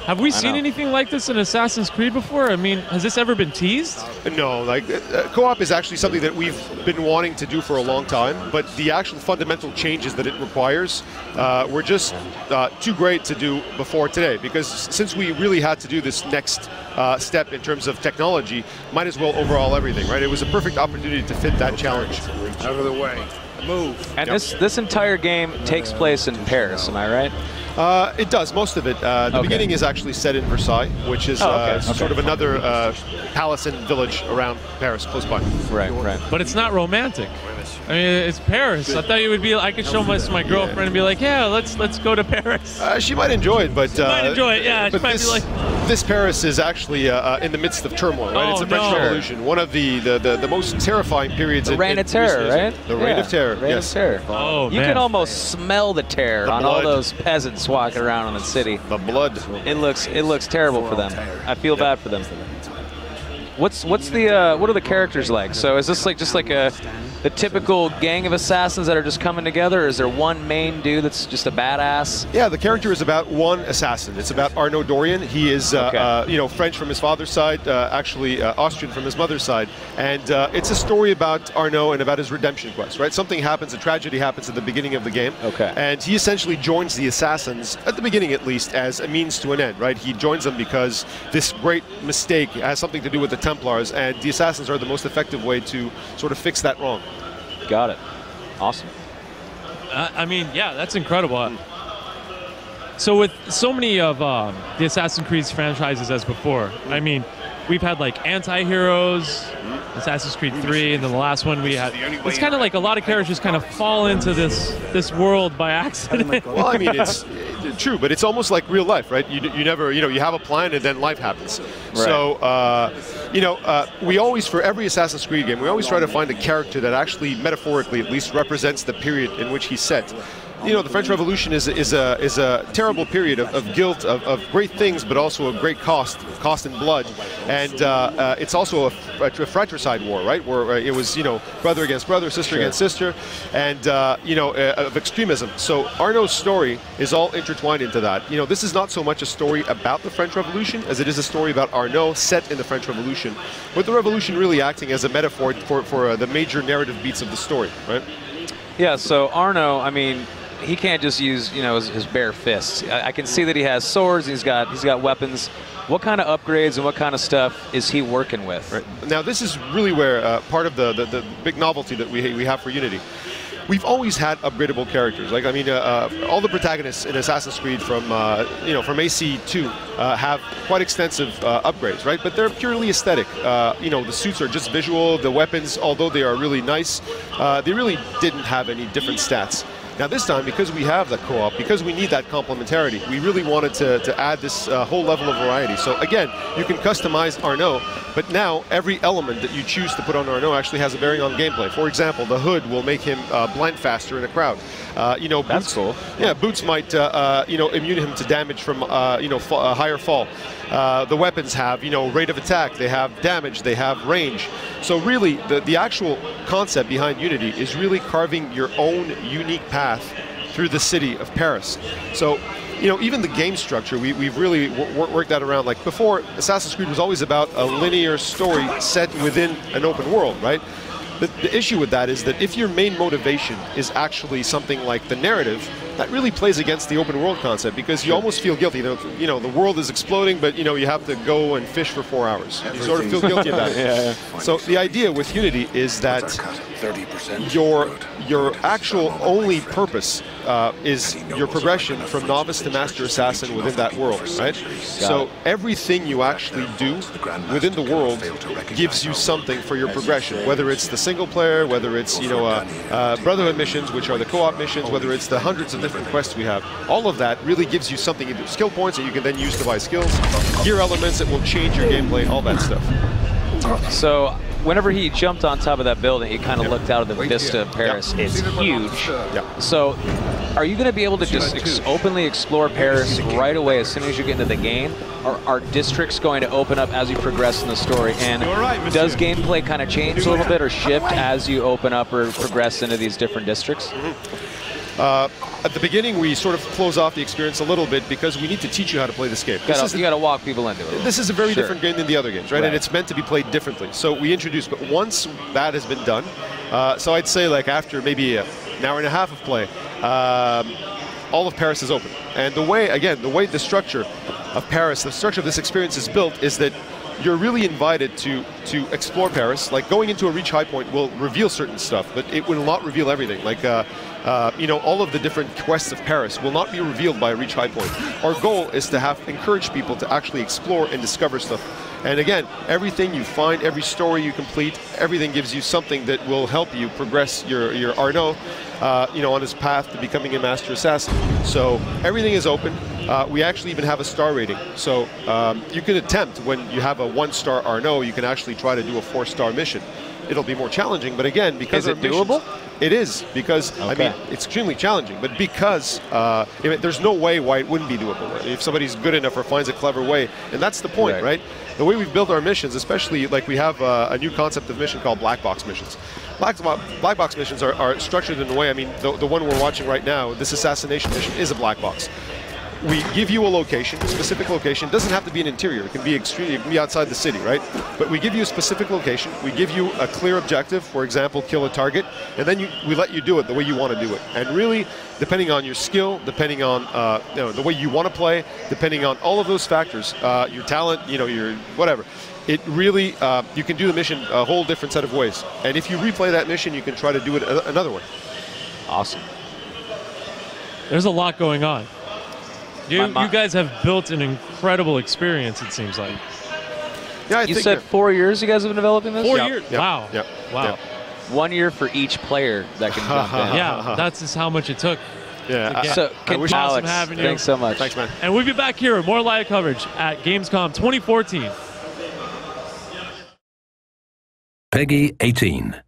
Have we seen anything like this in Assassin's Creed before? I mean, has this ever been teased? No, like co-op is actually something that we've been wanting to do for a long time, but the actual fundamental changes that it requires were just too great to do before today, because since we really had to do this next step in terms of technology, might as well overhaul everything, right? It was a perfect opportunity to fit that challenge. Out of the way. Move. And this entire game takes place in Paris, am I right? It does, most of it. The beginning is actually set in Versailles, which is sort of another palace and village around Paris, close by. Right, right. But it's not romantic. I mean, it's Paris. I thought you would be. I could show this to my girlfriend and be like, "Yeah, let's go to Paris." She might enjoy it, but she might enjoy it. Yeah, she might be like. This Paris is actually in the midst of turmoil, right? It's a French Revolution, one of the most terrifying periods. The Reign of Terror, right? The Reign of Terror. Reign of Terror. Oh, you can almost smell the terror on all those peasants walking around in the city. The blood. It looks terrible for them. I feel bad for them. What's the what are the characters like? So is this like just like the typical gang of assassins that are just coming together, or is there one main dude that's just a badass? Yeah, the character is about one assassin. It's about Arnaud Dorian. He is French from his father's side, actually Austrian from his mother's side, and it's a story about Arnaud and about his redemption quest. Right, something happens, a tragedy happens at the beginning of the game. Okay. And he essentially joins the assassins at the beginning, at least, as a means to an end. Right, he joins them because this great mistake has something to do with the Templars, and the assassins are the most effective way to sort of fix that wrong. Got it. Awesome. I mean, yeah, that's incredible. So with so many of the Assassin's Creed franchises as before, I mean, we've had like anti-heroes, Assassin's Creed 3, and then the last one we had. It's kind of like a lot of characters kind of fall into this world by accident. Well, I mean, it's true, but it's almost like real life, right? You never, you have a plan and then life happens. Right. So, we always, for every Assassin's Creed game, we always try to find a character that actually, metaphorically at least, represents the period in which he's set. The French Revolution is a terrible period of guilt, of great things, but also of great cost and blood. And it's also a fratricide war, right? Where it was, brother against brother, sister against sister, and, of extremism. So Arnaud's story is all intertwined into that. This is not so much a story about the French Revolution as it is a story about Arnaud set in the French Revolution, with the revolution really acting as a metaphor for the major narrative beats of the story, right? Yeah, so Arnaud, I mean, he can't just use, his bare fists. I can see that he has swords. He's got weapons. What kind of upgrades and what kind of stuff is he working with? Right. Now, this is really where part of the big novelty that we have for Unity. We've always had upgradable characters. Like, I mean, all the protagonists in Assassin's Creed from AC2 have quite extensive upgrades, right? But they're purely aesthetic. The suits are just visual. The weapons, although they are really nice, they really didn't have any different stats. Now this time, because we have the co-op, because we need that complementarity, we really wanted to add this whole level of variety. So again, you can customize Arnaud, but now every element that you choose to put on Arnaud actually has a bearing on gameplay. For example, the hood will make him blend faster in a crowd. That's boots, cool. Yeah, boots might immune him to damage from a higher fall. The weapons have rate of attack, they have damage, they have range. So really, the actual concept behind Unity is really carving your own unique path through the city of Paris. So, even the game structure, we've really worked that around. Like before, Assassin's Creed was always about a linear story set within an open world, right? The issue with that is that if your main motivation is actually something like the narrative, that really plays against the open world concept, because you almost feel guilty. The world is exploding, but you have to go and fish for 4 hours. You sort of feel guilty about it. Yeah. So the idea with Unity is that your actual only purpose is your progression from novice to master assassin within that world, right? So everything you actually do within the world gives you something for your progression, whether it's the single player, whether it's Brotherhood missions, which are the co-op missions, whether it's the hundreds of different quests we have. All of that really gives you something, either skill points that you can then use to buy skills, gear elements that will change your gameplay, all that stuff. So whenever he jumped on top of that building, he kind of looked out of the vista of Paris. It's huge. So are you going to be able to just openly explore Paris right away as soon as you get into the game? Or are districts going to open up as you progress in the story? And does gameplay kind of change a little bit or shift as you open up or progress into these different districts? At the beginning, we sort of close off the experience a little bit because we need to teach you how to play this game. You got to walk people into it. This is a very different game than the other games, right? And it's meant to be played differently. So we introduced, but once that has been done, so I'd say like after maybe an hour and a half of play, all of Paris is open. And the way the structure of Paris, the structure of this experience is built is that you're really invited to explore Paris. Like going into a Reach High Point will reveal certain stuff, but it will not reveal everything. Like, all of the different quests of Paris will not be revealed by Reach High Point. Our goal is to encourage people to actually explore and discover stuff. And again, everything you find, every story you complete, everything gives you something that will help you progress your Arnaud, on his path to becoming a master assassin. So everything is open. We actually even have a star rating. So you can attempt, when you have a 1-star Arnaud, you can actually try to do a 4-star mission. It'll be more challenging, but again, because is it doable? It is, because it's extremely challenging. But because there's no way why it wouldn't be doable if somebody's good enough or finds a clever way, and that's the point, right? The way we've built our missions, especially like we have a new concept of mission called black box missions. Black box missions are structured in a way. I mean, the one we're watching right now, this assassination mission, is a black box. We give you a location, a specific location. It doesn't have to be an interior. It can be it can be outside the city, right? But we give you a specific location. We give you a clear objective, for example, kill a target, and then we let you do it the way you want to do it. And really, depending on your skill, depending on the way you want to play, depending on all of those factors, your talent, your whatever, it really, you can do the mission a whole different set of ways. And if you replay that mission, you can try to do it another way. Awesome. There's a lot going on. You guys have built an incredible experience, it seems like. Yeah, you said 4 years you guys have been developing this? 4 years? Yep. Wow. Yep. Wow. Yep. 1 year for each player that can jump in. Yeah, that's just how much it took. Yeah. So, Alex, having you. thanks so much. Thanks, man. And we'll be back here with more live coverage at Gamescom 2014. Peggy 18.